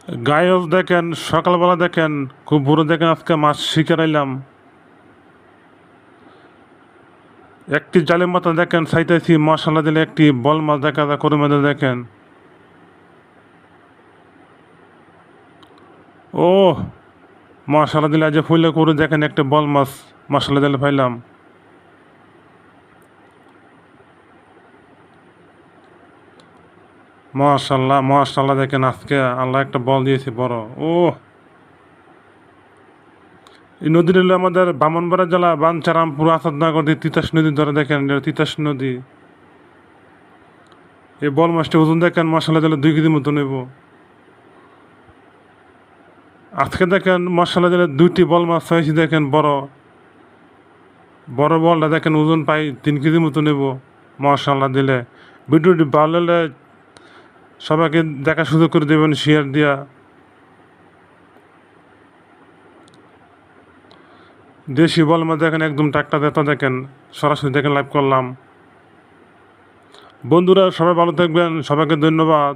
গায়েও দেখেন, সকালবেলা দেখেন, খুব ভোরে দেখেন আজকে মাছ শিকার আইলাম। একটি জালের মতো দেখেন চাইতেছি, মশলা দিলে একটি বল মাছ দেখা যায় করে মধ্যে দেখেন। ও মশলা দিলে আজ ফুলে করে দেখেন একটা বল মাছ মশলা দিলে পাইলাম। মাশাল্লাহ মাশাল্লাহ, দেখেন আজকে আল্লাহ একটা বল দিয়েছে বড়। ও এই নদীর হলো আমাদের ব্রাহ্মণবাড়িয়া জেলা বাঞ্ছারামপুর আসাদনগর দিয়ে তিতাস নদী ধরে দেখেন, এটা তিতাস নদী। এই বল মাছটা ওজন দেখেন মশলা দিলে 2 কেজি মতো নেব। আজকে দেখেন মশলা দিলে 2টি বল মাছ হয়েছে দেখেন, বড় বড় বলটা দেখেন ওজন পাই 3 কেজি মতো নেব মশলা দিলে। ভিডিওটি ভালো হলে সবাইকে দেখা সুযোগ করে দেবেন শেয়ার দিয়া। দেশি বল মাছ দেখেন একদম টাটকা দেতা দেখেন, সরাসরি দেখেন লাইভ করলাম। বন্ধুরা সবাই ভালো থাকবেন, সবাইকে ধন্যবাদ।